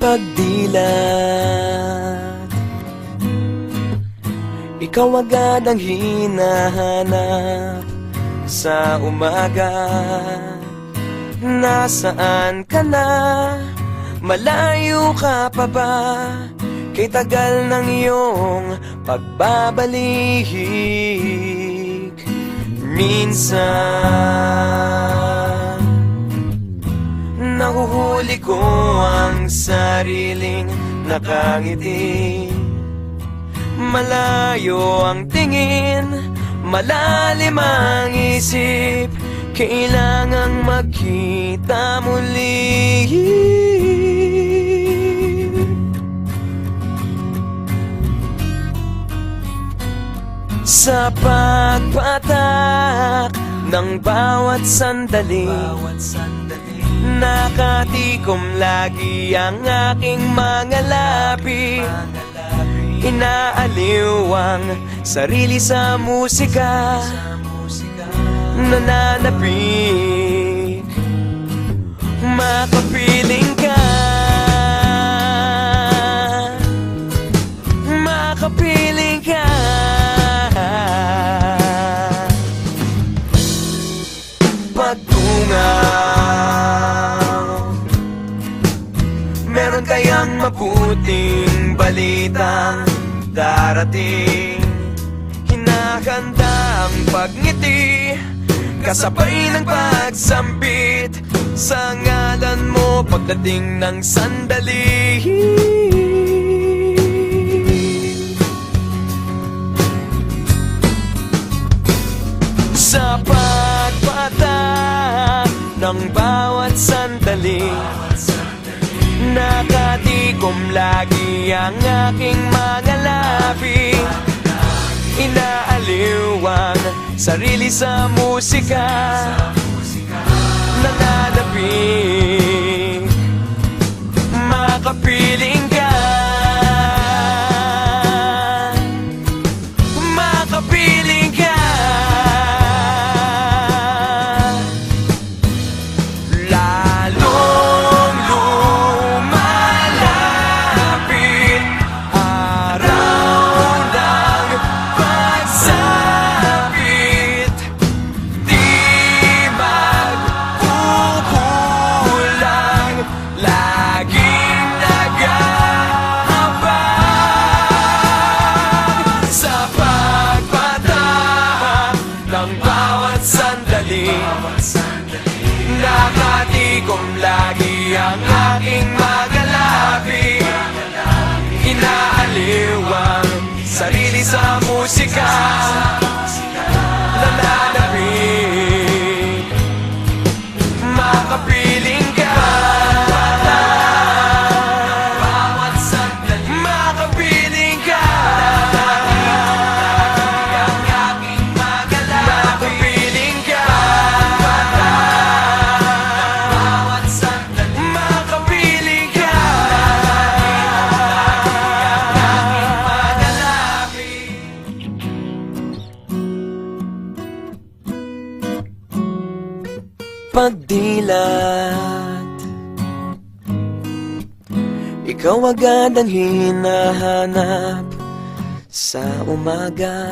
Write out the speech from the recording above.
pagdilat, ikaw agad ang hinahanap sa umaga. Nasaan ka na? Malayo ka pa ba? Kay tagal ng iyong pagbabalik. Minsan nahuhuli ko ang sariling nakangiti. Malayo ang tingin, malalim ang isip, kailangang magkita muli. Sa pagpatak ng bawat sandali, nakatikom lagi ang aking mga labi. Inaaliw ang sarili sa musika, nananapik, makapiling ka, makapiling ka. Pagtungaw, meron kayang mabuting balitang darating. Hinahanda ang pagngiti, kasabay ng pagsambit sa ngalan mo pagdating ng sandali. Sa pagpatak ng bawat sandali, nakatikom lagi ang aking mga labi. Inaaliw ang sarili sa musika, nananapik, makapiling ka, makapiling ka. Lalong lumalapit araw ng pagsapit, di magkukulang, laging nag-aabang. Sa pagpatak ng bawat sandali, nakatikom lagi ang aking mga labi. Inaaliw ang sarili sa musika, nananapik, makapiling ka, bawat sandali, makapiling ka, ang aking mga labi. Makapiling ka, bawat sandali, makapiling ka, ang aking mga labi. Pagdilat, ikaw agad ang hinahanap sa umaga.